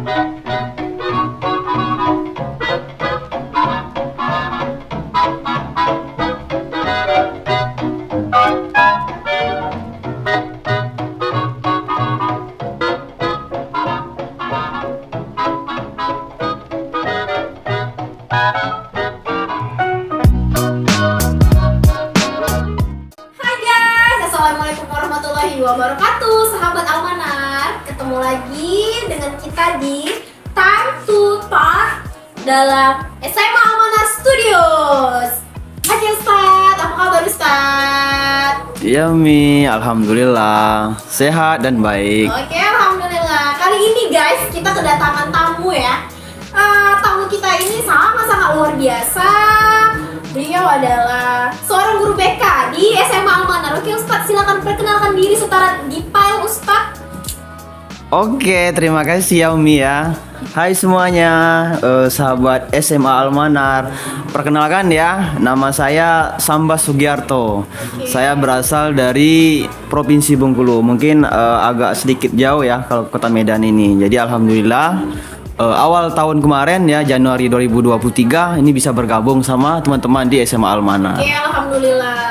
Assalamualaikum warahmatullahi wabarakatuh, sahabat Almanar. Ketemu lagi dengan kita di Time to Talk dalam SMA Almanar Studios. Hai Ustadz, apa kabar Ustadz? Iya Mi, alhamdulillah sehat dan baik. Oke, alhamdulillah. Kali ini guys, kita kedatangan tamu ya. Tamu kita ini sangat-sangat luar biasa. Beliau adalah seorang guru BK di SMA Almanar. Oke Ustadz, silakan perkenalkan diri secara detail Ustadz. Oke, terima kasih ya Umi ya. Hai semuanya, sahabat SMA Almanar. Perkenalkan ya, nama saya Samba Sugiarto. Saya berasal dari Provinsi Bengkulu. Mungkin agak sedikit jauh ya kalau kota Medan ini. Jadi alhamdulillah awal tahun kemarin ya, Januari 2023 ini bisa bergabung sama teman-teman di SMA Almanar. Oke, alhamdulillah.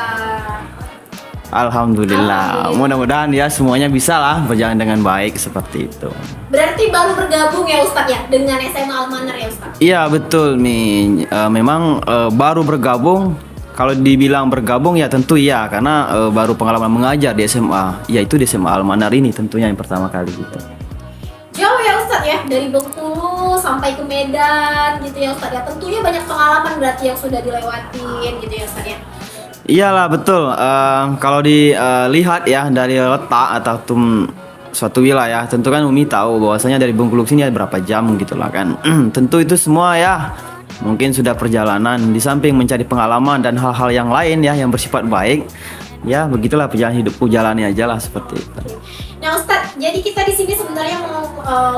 Alhamdulillah. Mudah-mudahan ya semuanya bisa lah berjalan dengan baik seperti itu. Berarti baru bergabung ya Ustadz ya dengan SMA Almanar ya Ustadz? Iya betul nih. Memang baru bergabung. Kalau dibilang bergabung ya tentu ya, karena baru pengalaman mengajar di SMA, yaitu di SMA Almanar ini tentunya yang pertama kali gitu. Jauh ya Ustadz ya, dari Bengkulu sampai ke Medan gitu ya Ustadz ya. Tentunya banyak pengalaman berarti yang sudah dilewatin gitu ya Ustadz ya. Iyalah betul. Kalau dilihat ya dari letak atau suatu wilayah, tentu kan Umi tahu bahwasanya dari Bengkulu sini ada berapa jam gitulah kan. Tentu itu semua ya mungkin sudah perjalanan, di samping mencari pengalaman dan hal-hal yang lain ya yang bersifat baik. Ya begitulah perjalanan hidupku, jalani aja lah seperti itu. Nah Ustadz, jadi kita di sini sebenarnya mau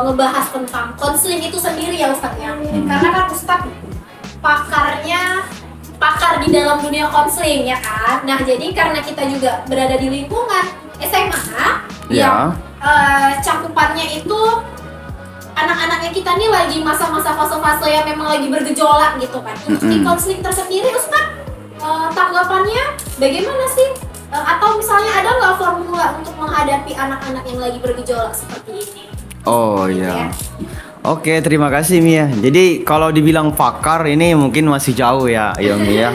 ngebahas tentang konseling itu sendiri ya Ustadz ya. Karena kan Ustadz pakar di dalam dunia konseling ya kan. Nah jadi karena kita juga berada di lingkungan SMA yang cakupannya itu anak-anaknya kita nih lagi masa-masa fase-fase yang memang lagi bergejolak gitu kan. Untuk di konseling tersendiri Ustadz, tanggapannya bagaimana sih? Atau misalnya ada nggak formula untuk menghadapi anak-anak yang lagi bergejolak seperti ini? Oh iya. Oke, terima kasih Mia. Jadi kalau dibilang pakar ini mungkin masih jauh ya, Mia.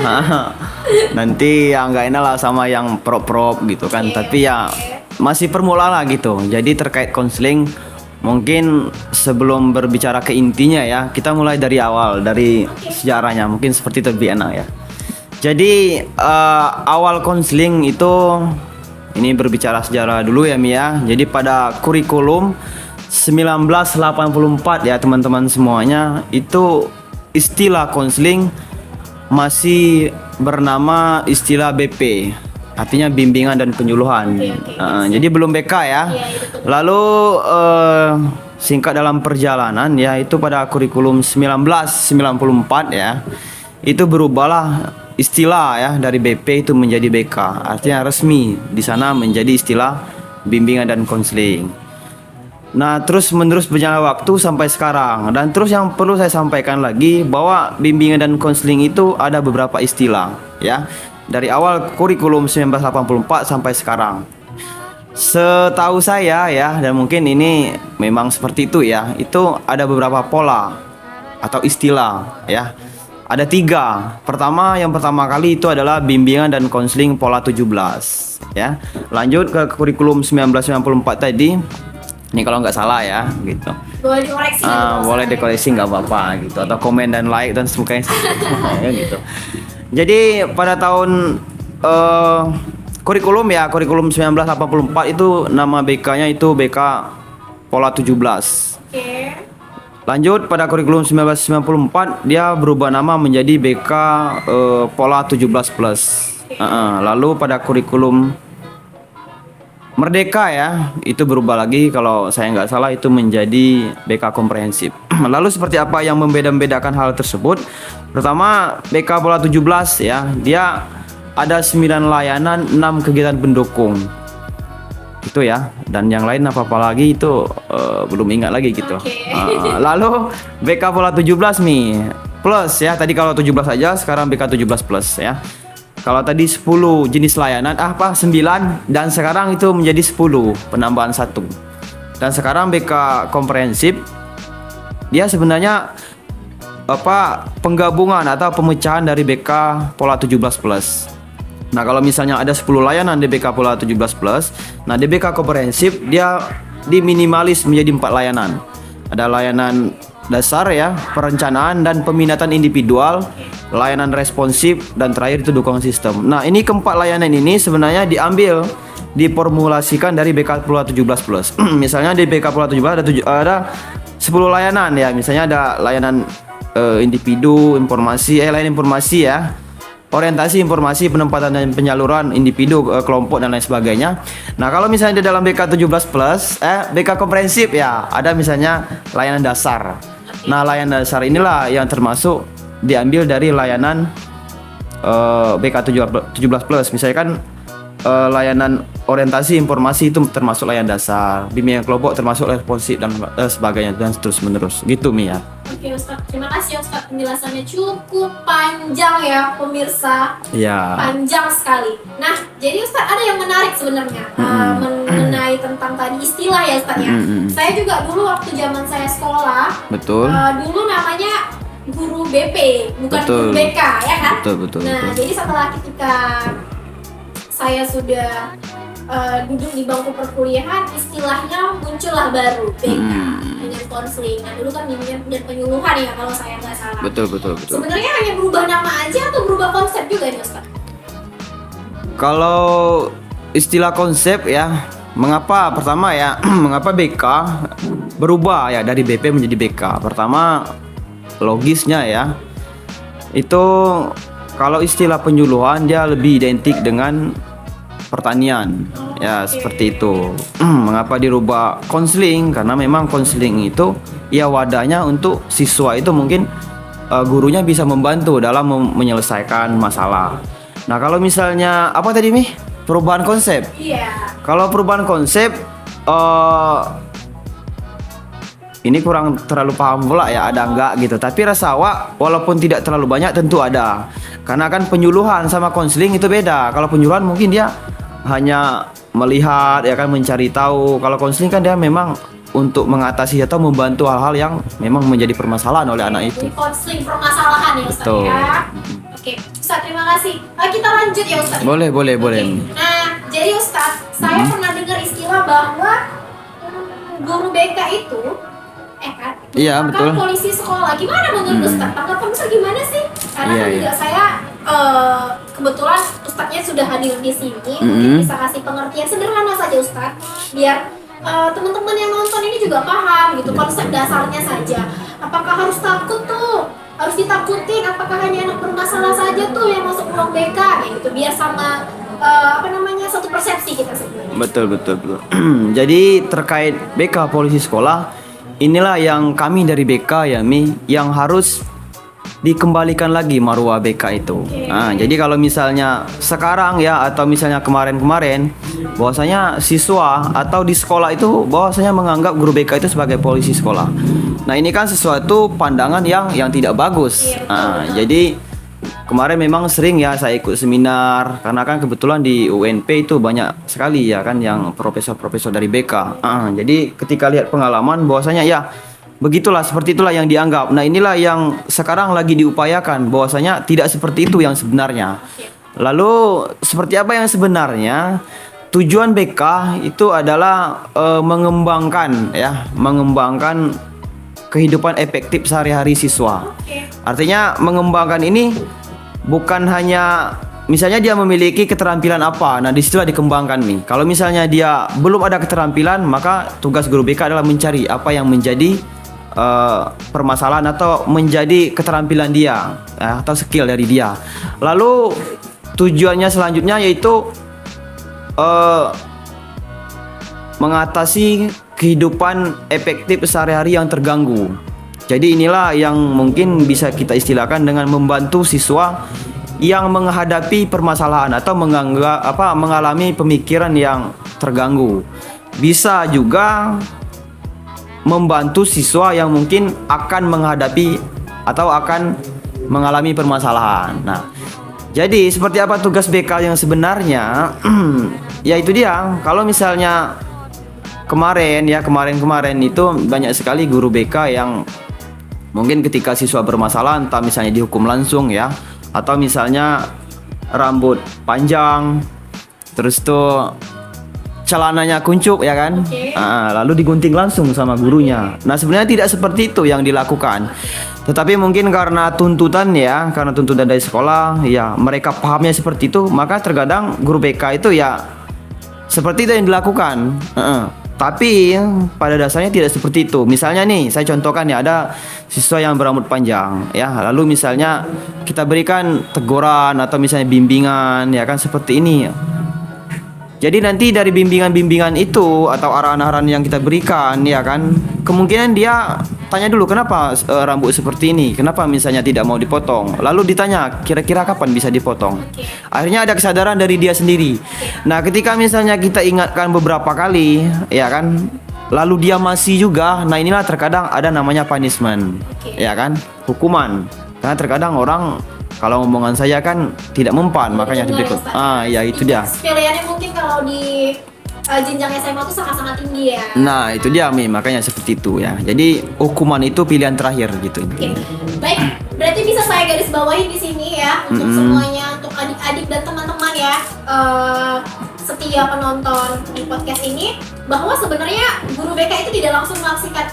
Nanti ya nggak enak lah sama yang prop-prop gitu kan. Tapi ya masih permulaan lah gitu. Jadi terkait konseling, mungkin sebelum berbicara ke intinya ya, kita mulai dari awal, dari sejarahnya. Mungkin seperti itu lebih enak ya. Jadi awal konseling itu, ini berbicara sejarah dulu ya Mia. Jadi pada kurikulum 1984 ya teman-teman semuanya, itu istilah konseling masih bernama istilah BP, artinya bimbingan dan penyuluhan. Jadi belum BK ya. Lalu singkat dalam perjalanan ya, itu pada kurikulum 1994 ya, itu berubahlah istilah ya dari BP itu menjadi BK, artinya resmi di sana menjadi istilah bimbingan dan konseling. Nah terus menerus berjalan waktu sampai sekarang, dan terus yang perlu saya sampaikan lagi bahwa bimbingan dan konseling itu ada beberapa istilah ya, dari awal kurikulum 1984 sampai sekarang. Setahu saya ya, dan mungkin ini memang seperti itu ya, itu ada beberapa pola atau istilah ya. Ada 3. Yang pertama kali itu adalah bimbingan dan konseling pola 17 ya. Lanjut ke kurikulum 1994 tadi. Ini kalau nggak salah ya gitu. Boleh dikoreksi. Boleh dikoreksi nggak apa-apa gitu, atau komen dan like dan sebagainya ya gitu. Jadi pada tahun kurikulum 1984 itu nama BK-nya itu BK pola 17. Oke. Lanjut pada kurikulum 1994 dia berubah nama menjadi BK pola 17+. Lalu pada kurikulum Merdeka ya, itu berubah lagi, kalau saya nggak salah itu menjadi BK komprehensif. Lalu seperti apa yang membeda-bedakan hal tersebut? Pertama, BK pola 17 ya, dia ada 9 layanan, 6 kegiatan pendukung. Itu ya. Dan yang lain apa lagi itu belum ingat lagi gitu. Oke. Lalu BK Pola 17 nih. Plus ya. Tadi kalau 17 aja, sekarang BK 17 plus ya. Kalau tadi 10 jenis layanan, 9 dan sekarang itu menjadi 10, penambahan 1. Dan sekarang BK komprehensif dia sebenarnya penggabungan atau pemecahan dari BK Pola 17 plus. Nah, kalau misalnya ada 10 layanan di BK Pola 17 plus, nah di BK komprehensif dia diminimalis menjadi 4 layanan. Ada layanan dasar ya, perencanaan dan peminatan individual, layanan responsif, dan terakhir itu dukungan sistem. Nah, ini keempat layanan ini sebenarnya diformulasikan dari BK Pola 17 plus. Misalnya di BK Pola 17 ada 10 layanan ya. Misalnya ada layanan individu, layanan informasi ya, orientasi informasi, penempatan dan penyaluran individu, kelompok dan lain sebagainya. Nah, kalau misalnya di dalam BK 17 plus, BK komprehensif ya, ada misalnya layanan dasar. Nah, layanan dasar inilah yang termasuk diambil dari layanan BK 17 plus. Misalnya kan layanan orientasi informasi itu termasuk layanan dasar, bimbingan kelompok termasuk responsif dan sebagainya dan terus menerus gitu Mia. Oke Ustadz, terima kasih Ustadz, penjelasannya cukup panjang ya pemirsa. Ya. Panjang sekali. Nah, jadi Ustadz ada yang menarik sebenarnya mengenai tentang tadi istilah ya Ustadz ya. Saya juga dulu waktu zaman saya sekolah, betul. Dulu namanya guru BP, bukan betul. guru BK ya kan? Betul. Nah, jadi setelah ketika saya sudah duduk di bangku perkuliahan, istilahnya muncullah baru BK dengan konseling. Nah, dulu kan bimbingan dan penyuluhan ya kalau saya nggak salah. Betul. Sebenarnya hanya berubah nama aja atau berubah konsep juga nih Ustaz? Kalau istilah konsep ya, mengapa mengapa BK berubah ya dari BP menjadi BK? Pertama, logisnya ya, itu kalau istilah penyuluhan dia lebih identik dengan pertanian ya, seperti itu. Mengapa dirubah konseling? Karena memang konseling itu ya wadahnya untuk siswa itu mungkin gurunya bisa membantu dalam menyelesaikan masalah. Nah, kalau misalnya apa tadi Mi? Perubahan konsep. Iya. Kalau perubahan konsep ini kurang terlalu paham pula ya, ada enggak gitu. Tapi rasa walaupun tidak terlalu banyak tentu ada. Karena kan penyuluhan sama konseling itu beda. Kalau penyuluhan mungkin dia hanya melihat ya kan, mencari tahu. Kalau konseling kan dia memang untuk mengatasi atau membantu hal-hal yang memang menjadi permasalahan oleh anak itu. Jadi konseling permasalahan ya Ustaz ya. Oke, Ustaz terima kasih. Kita lanjut ya Ustaz. Boleh. Nah, jadi Ustaz, saya pernah dengar istilah bahwa guru BK itu kan? Iya, betul. Polisi sekolah. Gimana menurut Ustaz? Tanggapan Ustaz gimana sih? Karena juga saya kebetulan Ustaznya sudah hadir di sini, mungkin bisa kasih pengertian sederhana saja Ustaz, biar teman-teman yang nonton ini juga paham gitu konsep dasarnya saja. Apakah harus takut tuh? Harus ditakutin? Apakah hanya anak bermasalah saja tuh yang masuk ruang BK kayak gitu? Biar sama satu persepsi kita sebenarnya. Betul. Jadi terkait BK polisi sekolah, inilah yang kami dari BK ya Mi, yang harus dikembalikan lagi marwah BK itu. Nah, jadi kalau misalnya sekarang ya atau misalnya kemarin-kemarin, bahwasanya siswa atau di sekolah itu bahwasanya menganggap guru BK itu sebagai polisi sekolah. Nah, ini kan sesuatu pandangan yang tidak bagus. Nah, jadi kemarin memang sering ya saya ikut seminar, karena kan kebetulan di UNP itu banyak sekali ya kan yang profesor-profesor dari BK. Jadi ketika lihat pengalaman bahwasanya ya begitulah, seperti itulah yang dianggap. Nah, inilah yang sekarang lagi diupayakan bahwasanya tidak seperti itu yang sebenarnya. Lalu seperti apa yang sebenarnya? Tujuan BK itu adalah mengembangkan kehidupan efektif sehari-hari siswa. Artinya mengembangkan ini bukan hanya misalnya dia memiliki keterampilan apa, nah disitulah dikembangkan nih. Kalau misalnya dia belum ada keterampilan, maka tugas guru BK adalah mencari apa yang menjadi permasalahan atau menjadi keterampilan dia atau skill dari dia. Lalu tujuannya selanjutnya yaitu mengatasi kehidupan efektif sehari-hari yang terganggu. Jadi inilah yang mungkin bisa kita istilahkan dengan membantu siswa yang menghadapi permasalahan atau mengalami pemikiran yang terganggu. Bisa juga membantu siswa yang mungkin akan menghadapi atau akan mengalami permasalahan. Nah, jadi seperti apa tugas BK yang sebenarnya? Ya itu dia. Kalau misalnya kemarin itu banyak sekali guru BK yang mungkin ketika siswa bermasalah, entah misalnya dihukum langsung ya, atau misalnya rambut panjang, terus tuh celananya kuncup ya kan, lalu digunting langsung sama gurunya. Nah sebenarnya tidak seperti itu yang dilakukan, tetapi mungkin karena tuntutan dari sekolah, ya mereka pahamnya seperti itu, maka terkadang guru BK itu ya seperti itu yang dilakukan. Tapi pada dasarnya tidak seperti itu. Misalnya nih, saya contohkan ya, ada siswa yang berambut panjang ya, lalu misalnya kita berikan teguran atau misalnya bimbingan ya kan seperti ini. Jadi nanti dari bimbingan-bimbingan itu atau arahan-arahan yang kita berikan ya kan, kemungkinan dia tanya dulu kenapa rambut seperti ini, kenapa misalnya tidak mau dipotong. Lalu ditanya kira-kira kapan bisa dipotong. Akhirnya ada kesadaran dari dia sendiri. Nah, ketika misalnya kita ingatkan beberapa kali ya kan, lalu dia masih juga, nah inilah terkadang ada namanya punishment. Ya kan? Hukuman. Karena terkadang orang kalau omongan saya kan tidak mempan, makanya diberi. Ya itu dia. Pilihannya mungkin kalau di jenjang SMA itu sangat-sangat tinggi ya. Nah, itu dia makanya seperti itu ya. Jadi hukuman itu pilihan terakhir gitu. Baik, berarti bisa saya garis bawahi di sini ya untuk semuanya, untuk adik-adik dan teman-teman ya, setia penonton di podcast ini, bahwa sebenarnya guru BK itu tidak langsung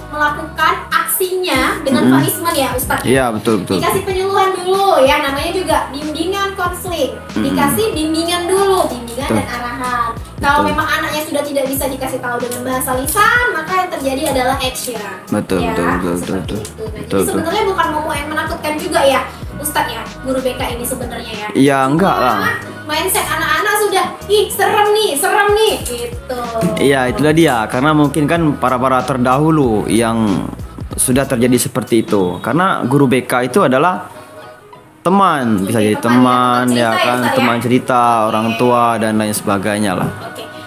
melakukan aksinya dengan punishment ya Ustadz. Iya, betul. Dikasih penyuluhan dulu ya, namanya juga bimbingan konseling. Dikasih bimbingan dulu, bimbingan dan arahan. Kalau memang anaknya sudah tidak bisa dikasih tahu dengan bahasa lisan, maka yang terjadi adalah action. Betul. Jadi sebenarnya bukan mau yang menakutkan juga ya Ustadz ya, guru BK ini sebenarnya ya. Iya, enggak lah. Mindset anak-anak sudah, serem nih gitu. Iya, itulah dia. Karena mungkin kan para terdahulu yang sudah terjadi seperti itu. Karena guru BK itu adalah teman, bisa jadi teman ya kan, teman cerita, orang tua dan lain sebagainya lah.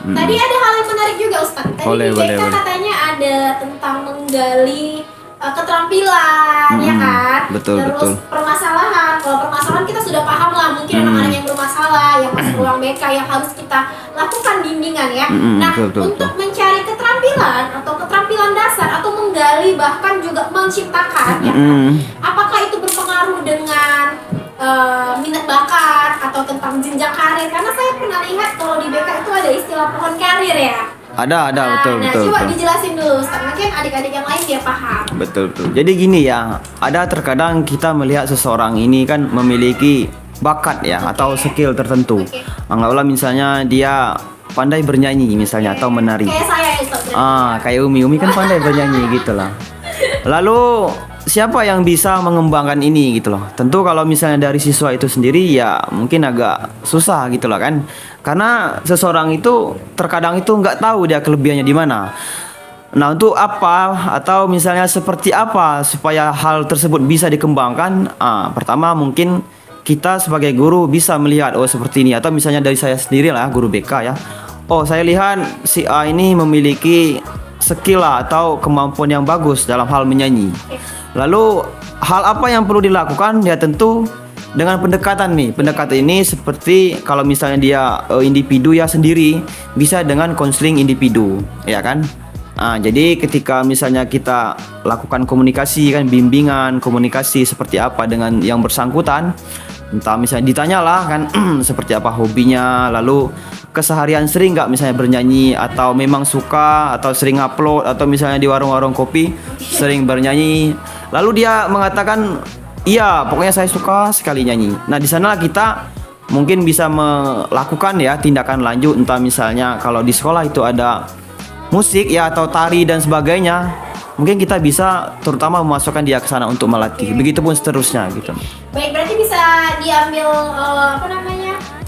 Tadi ada hal yang menarik juga Ustadz. Tadi di BK katanya ada tentang menggali keterampilan ya kan. Terus permasalahan. Kalau permasalahan kita sudah paham lah, mungkin anak-anak yang bermasalah yang masuk ruang BK yang harus kita lakukan bimbingan ya. Nah, untuk mencari keterampilan atau keterampilan dasar atau menggali bahkan juga menciptakan ya kan? Apakah itu berpengaruh dengan minat bakat atau tentang jenjang karir? Karena saya pernah lihat kalau di BK itu ada istilah pohon karir ya. Ada, betul. Coba dijelasin dulu, mungkin adik-adik yang lain dia paham. Betul. Jadi gini ya, ada terkadang kita melihat seseorang ini kan memiliki bakat ya atau skill tertentu. Anggaplah misalnya dia pandai bernyanyi misalnya atau menari. Kayak saya ya Ustaz. Kayak Umi kan pandai bernyanyi gitu lah. Lalu siapa yang bisa mengembangkan ini gitu loh. Tentu kalau misalnya dari siswa itu sendiri ya mungkin agak susah gitu loh kan. Karena seseorang itu terkadang itu nggak tahu dia kelebihannya di mana. Nah, untuk apa atau misalnya seperti apa supaya hal tersebut bisa dikembangkan? Pertama mungkin kita sebagai guru bisa melihat seperti ini, atau misalnya dari saya sendiri lah guru BK ya. Saya lihat si A ini memiliki skill atau kemampuan yang bagus dalam hal menyanyi. Lalu hal apa yang perlu dilakukan? Ya tentu dengan pendekatan nih. Pendekatan ini seperti kalau misalnya dia individu ya sendiri, bisa dengan konseling individu, ya kan? Jadi ketika misalnya kita lakukan komunikasi kan, bimbingan komunikasi seperti apa dengan yang bersangkutan, entah misalnya ditanyalah kan seperti apa hobinya, lalu keseharian sering nggak misalnya bernyanyi, atau memang suka atau sering upload, atau misalnya di warung-warung kopi sering bernyanyi. Lalu dia mengatakan iya, pokoknya saya suka sekali nyanyi. Nah, di sana kita mungkin bisa melakukan ya tindakan lanjut, entah misalnya kalau di sekolah itu ada musik ya atau tari dan sebagainya. Mungkin kita bisa terutama memasukkan dia ke sana untuk melatih. Begitupun seterusnya gitu. Baik, berarti bisa diambil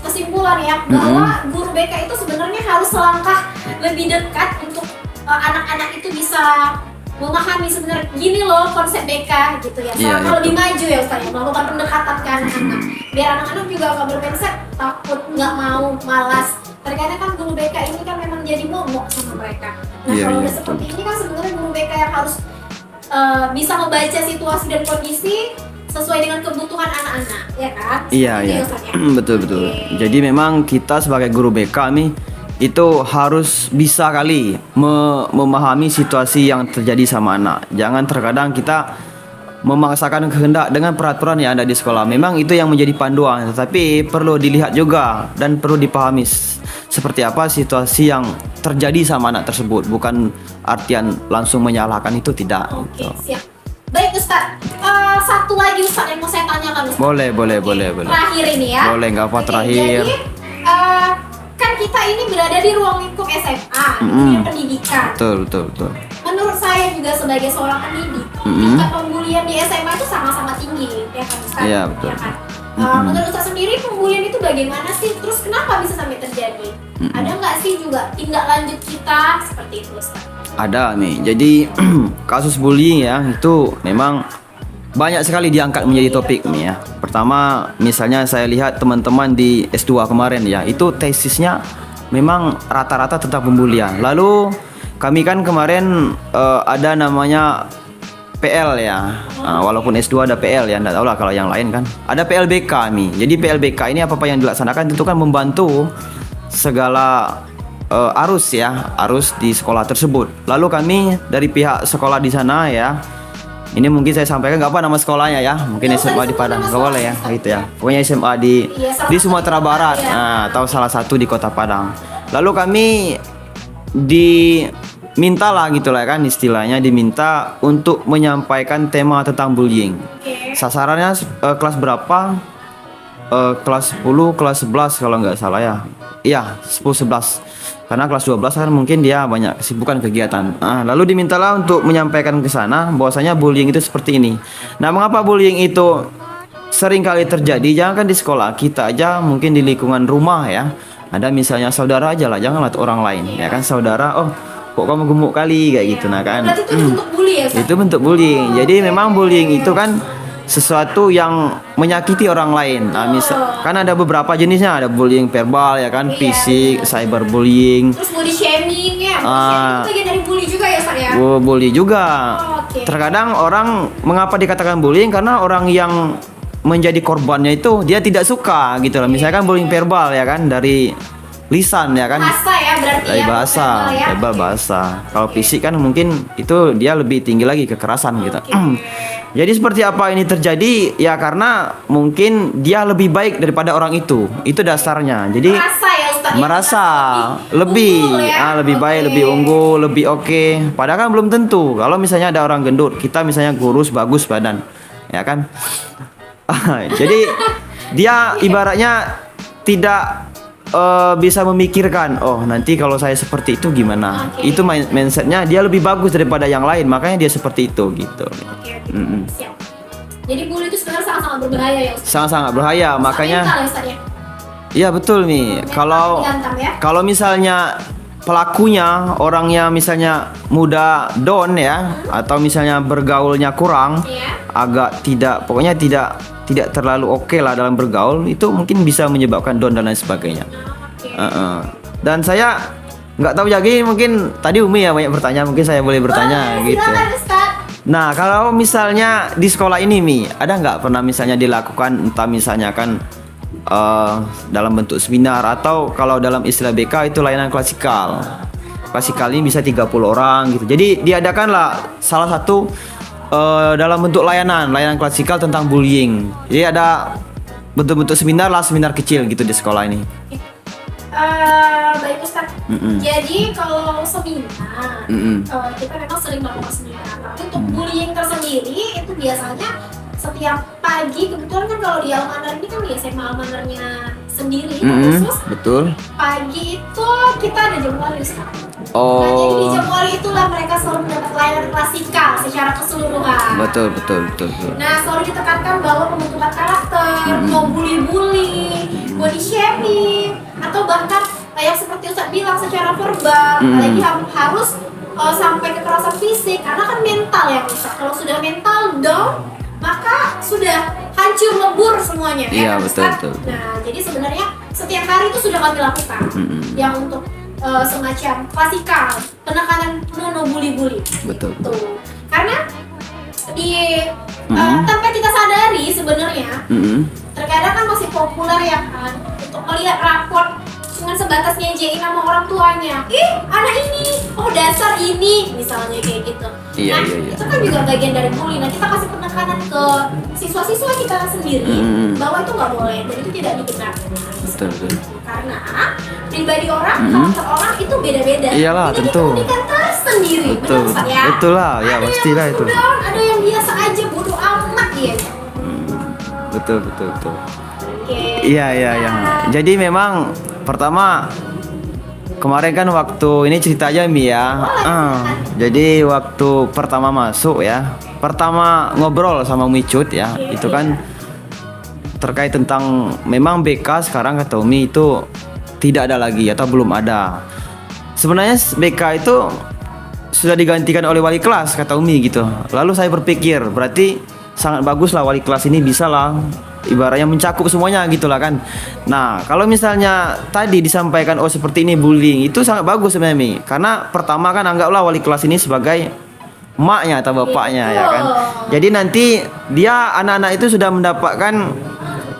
kesimpulan ya bahwa guru BK itu sebenarnya harus selangkah lebih dekat untuk anak-anak itu bisa memahami sebenarnya gini loh konsep BK gitu ya. Sama lebih maju ya Ustaz ya, melakukan pendekatan ke anak-anak. Biar anak-anak juga nggak bermindset takut, nggak mau, malas. Terkadang kan guru BK ini kan memang jadi momok sama mereka. Nah kalau udah seperti ini kan sebenarnya guru BK yang harus bisa membaca situasi dan kondisi sesuai dengan kebutuhan anak-anak, ya kan? Iya. Betul. Jadi memang kita sebagai guru BK nih itu harus bisa kali memahami situasi yang terjadi sama anak. Jangan terkadang kita memaksakan kehendak dengan peraturan yang ada di sekolah. Memang itu yang menjadi panduan, tetapi perlu dilihat juga dan perlu dipahami seperti apa situasi yang terjadi sama anak tersebut. Bukan artian langsung menyalahkan, itu tidak. Oke, siap. Baik Ustaz, satu lagi Ustaz yang mau saya tanyakan Ustaz. Boleh. Terakhir ini ya. Boleh, nggak apa terakhir. Jadi, kan kita ini berada di ruang lingkup SMA, dunia pendidikan. Betul. Menurut saya juga sebagai seorang pendidik, tingkat pembulian di SMA itu sangat-sangat tinggi, ya kan Ustaz? Iya, betul. Ya kan? Menurut Ustaz sendiri pembulian itu bagaimana sih? Terus kenapa bisa sampai terjadi? Ada nggak sih juga tindak lanjut kita seperti itu Ustaz? Ada nih. Jadi kasus bullying ya itu memang banyak sekali diangkat menjadi topik nih ya. Pertama, misalnya saya lihat teman-teman di S2 kemarin ya, itu tesisnya memang rata-rata tentang pembulian. Lalu kami kan kemarin ada namanya PL ya. Walaupun S2 ada PL ya, enggak tahu lah kalau yang lain kan. Ada PLBK nih. Jadi PLBK ini apa yang dilaksanakan tentu kan membantu segala arus di sekolah tersebut. Lalu kami dari pihak sekolah di sana ya, ini mungkin saya sampaikan nggak apa nama sekolahnya ya, mungkin SMA di Padang, nggak boleh ya, gitu ya. Pokoknya SMA di Sumatera Barat, atau salah satu di Kota Padang. Lalu kami diminta lah gitulah kan istilahnya, diminta untuk menyampaikan tema tentang bullying. Sasarannya kelas berapa? Kelas 10, kelas 11 kalau nggak salah ya. Iya, 10, 11. Karena kelas 12 kan mungkin dia banyak kesibukan kegiatan. Lalu dimintalah untuk menyampaikan ke sana bahwasanya bullying itu seperti ini. Nah, mengapa bullying itu sering kali terjadi? Jangan kan di sekolah, kita aja mungkin di lingkungan rumah ya. Ada misalnya saudara aja lah, janganlah orang lain. Ya kan saudara, oh kok kamu gemuk kali kayak gitu nah kan. Berarti itu bentuk bully ya? Itu bentuk bullying. Jadi memang bullying itu kan sesuatu yang menyakiti orang lain. Nah, kan ada beberapa jenisnya, ada bullying verbal ya kan, fisik, cyberbullying. Terus body shaming ya. Itu bagian dari bully juga ya, Sar ya? Bully juga. Terkadang orang mengapa dikatakan bullying karena orang yang menjadi korbannya itu dia tidak suka gitu loh. Misalkan bullying verbal ya kan, dari lisan ya kan. Bahasa ya berarti dari ya. Bahasa, verbal bahasa. Kalau fisik kan mungkin itu dia lebih tinggi lagi kekerasan gitu. Jadi seperti apa ini terjadi? Ya karena mungkin dia lebih baik daripada orang itu. Itu dasarnya. Jadi merasa ya Ustaz, merasa lebih lebih baik, lebih unggul, lebih oke. Padahal kan belum tentu. Kalau misalnya ada orang gendut, kita misalnya kurus, bagus badan, ya kan? Jadi dia ibaratnya tidak bisa memikirkan, oh nanti kalau saya seperti itu gimana? Itu mindsetnya dia lebih bagus daripada yang lain, makanya dia seperti itu gitu. Siap. Jadi bully itu sebenarnya sangat-sangat berbahaya ya Ustaz? Sangat-sangat berbahaya, makanya. Iya betul nih. Kalau misalnya pelakunya orangnya misalnya muda down ya, atau misalnya bergaulnya kurang, agak tidak, pokoknya tidak terlalu oke lah dalam bergaul, itu mungkin bisa menyebabkan down dan lain sebagainya. Dan saya nggak tahu lagi, mungkin tadi Umi ya banyak bertanya, mungkin saya boleh bertanya gitu. Nah kalau misalnya di sekolah ini Mi, ada nggak pernah misalnya dilakukan entah misalnya kan dalam bentuk seminar, atau kalau dalam istilah BK itu layanan klasikal. Klasikal ini bisa 30 orang gitu. Jadi diadakanlah salah satu dalam bentuk layanan klasikal tentang bullying. Jadi ada bentuk-bentuk seminar lah, seminar kecil gitu di sekolah ini. Baik Ustaz. Jadi kalau seminar, kita memang sering melakukan seminar. Tapi untuk bullying tersendiri itu biasanya setiap pagi, kebetulan kan kalau di Almanar ini kan di SMA Almanarnya sendiri khusus. Betul. Pagi itu kita ada jam wali Ustaz. Nah, jadi di jam wali itulah mereka selalu mendapat layanan klasikal secara keseluruhan. Betul. Nah, selalu ditekankan bahwa pembentukan karakter, mau bully, body shaming, atau bahkan yang seperti Ustaz bilang secara verbal, apalagi harus sampai kekerasan fisik, karena kan mental ya bisa. Kalau sudah mental down, maka sudah hancur lebur semuanya. Iya, kan, betul, Ustaz? betul. Nah, jadi sebenarnya setiap hari itu sudah kami lakukan. Yang untuk semacam klasikal penekanan no bully. Betul. Tuh. Karena di tanpa kita sadari sebenarnya terkadang kan masih populer ya kan untuk melihat raport cuma sebatas ngejein sama orang tuanya. Anak ini, oh dasar ini, misalnya kayak gitu. Iya. Itu kan juga bagian dari bully. Nah, kita kasih penekanan ke siswa-siswa kita sendiri bahwa itu nggak boleh dan itu tidak dibenarkan. Betul. Karena pribadi orang, karakter orang itu beda-beda. Iyalah, Ini tentu. keunikan tersendiri. Betul. Benar, Ustaz, ya? Betul lah, ya Ada pastilah yang itu. down, ada yang biasa aja bodoh amat dia. Betul. Oke. Iya. Jadi memang pertama kemarin kan waktu ini cerita aja Mi ya. Jadi waktu pertama masuk ya, pertama ngobrol sama Micut ya, itu kan terkait tentang memang BK sekarang kata Umi itu tidak ada lagi atau belum ada. Sebenarnya BK itu sudah digantikan oleh wali kelas kata Umi gitu. Lalu saya berpikir berarti sangat bagus lah wali kelas ini bisa lah ibaratnya mencakup semuanya gitulah kan. Nah kalau misalnya tadi disampaikan seperti ini bullying itu sangat bagus sebenarnya Mi. Karena pertama kan anggaplah wali kelas ini sebagai maknya atau bapaknya ya kan. Jadi nanti dia anak-anak itu sudah mendapatkan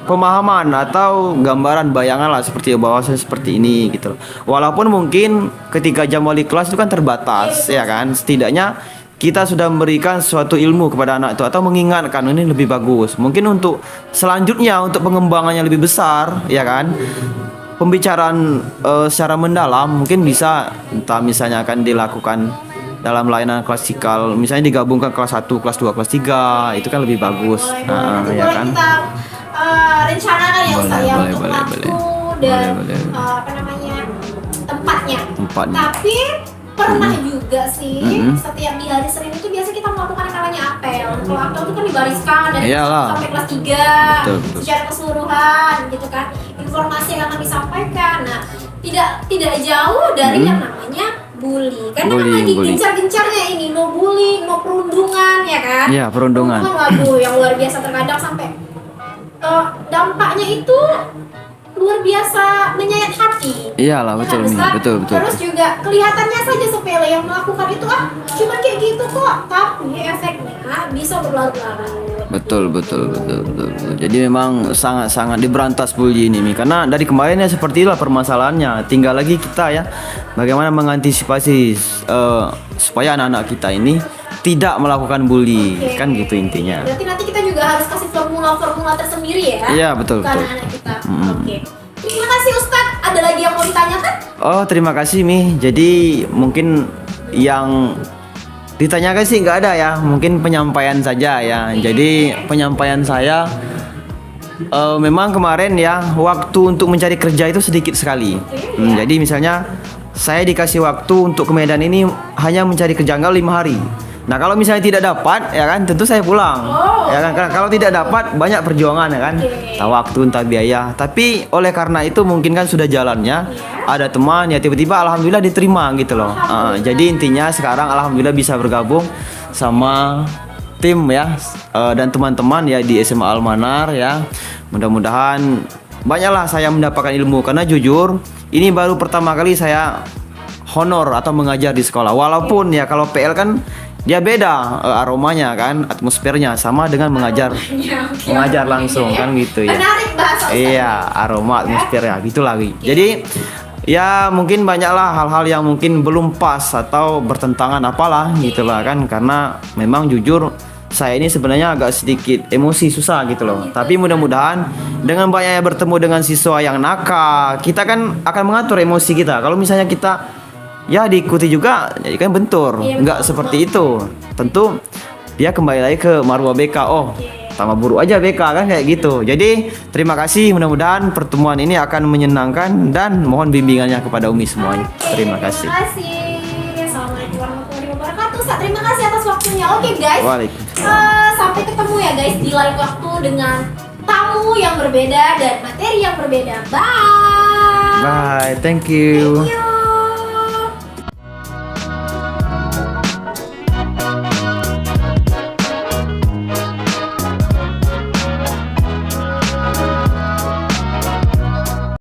pemahaman atau gambaran bayangan lah seperti bahwa seperti ini gitu. Walaupun mungkin ketika jam wali kelas itu kan terbatas ya kan. Setidaknya kita sudah memberikan suatu ilmu kepada anak itu atau mengingatkan ini lebih bagus. Mungkin untuk selanjutnya untuk pengembangannya lebih besar ya kan. Pembicaraan secara mendalam mungkin bisa entah misalnya akan dilakukan dalam layanan klasikal, misalnya digabungkan kelas 1, kelas 2, kelas 3, itu kan lebih bagus. Boleh, Ya kan? kita rencanakan ya Ustaz ya untuk boleh, waktu boleh. dan apa namanya tempatnya. Tempatnya. Tapi pernah juga sih setiap di hari Senin itu biasa kita melakukan yang namanya apel. Kalau apel itu kan dibariskan dari kelas Iyalah. 1 sampai kelas 3 Betul. secara keseluruhan gitu kan. Informasi yang akan disampaikan. Nah, tidak jauh dari yang namanya bully. Karena kan lagi Bully. gencar-gencarnya ini no bully, no perundungan ya kan? Iya, perundungan. Waduh, yang luar biasa terkadang sampai dampaknya itu luar biasa menyayat hati. Iyalah, betul, Ya kan, Mi. Ustaz? Betul. Terus juga kelihatannya saja sepele yang melakukan itu cuma kayak gitu kok, tapi efeknya bisa berlarut-larut. Betul. Jadi memang sangat diberantas bully ini Mi. Karena dari kemarin ya seperti itulah permasalahannya. Tinggal lagi kita ya bagaimana mengantisipasi supaya anak-anak kita ini tidak melakukan bully. Oke. Kan gitu intinya. Berarti nanti kita juga harus kasih formula-formula tersendiri ya. Iya, betul. Ke anak-anak kita. Oke. Terima kasih Ustadz. Ada lagi yang mau ditanyakan? Oh, terima kasih Mi. Jadi mungkin yang ditanyakan sih nggak ada ya. Mungkin penyampaian saja ya. Jadi penyampaian saya memang kemarin ya waktu untuk mencari kerja itu sedikit sekali. Jadi misalnya saya dikasih waktu untuk ke Medan ini hanya mencari kerja 5 hari. Nah kalau misalnya tidak dapat ya kan tentu saya pulang. Ya kan kalau tidak dapat banyak perjuangan ya kan. Entah waktu entah biaya. Tapi oleh karena itu mungkin kan sudah jalannya ada teman ya tiba-tiba alhamdulillah diterima gitu loh. Jadi intinya sekarang alhamdulillah bisa bergabung sama tim ya dan teman-teman ya di SMA Al-Manar ya. Mudah-mudahan banyaklah saya mendapatkan ilmu karena jujur ini baru pertama kali saya honor atau mengajar di sekolah. Walaupun ya kalau PL kan dia beda aromanya kan, atmosfernya sama dengan mengajar langsung kan gitu ya. Menarik bahasa Ustadz. Iya, aroma atmosfer ya gitu lagi. Jadi ya mungkin banyaklah hal-hal yang mungkin belum pas atau bertentangan apalah gitulah kan karena memang jujur saya ini sebenarnya agak sedikit emosi susah gitu loh. Tapi mudah-mudahan dengan banyaknya bertemu dengan siswa yang nakal, kita kan akan mengatur emosi kita. Kalau misalnya kita ya diikuti juga jadi kan bentur. Enggak seperti itu. Tentu dia kembali lagi ke marwah BK. Oh, tambah buruk aja BK kan kayak gitu. Jadi terima kasih, mudah-mudahan pertemuan ini akan menyenangkan dan mohon bimbingannya kepada Umi semuanya. Terima kasih. Terima kasih. Assalamualaikum warahmatullahi wabarakatuh. Ustaz, terima kasih atas waktunya. Oke guys. Sampai ketemu ya guys di lain waktu dengan tamu yang berbeda dan materi yang berbeda. Bye. Bye, thank you. Thank you.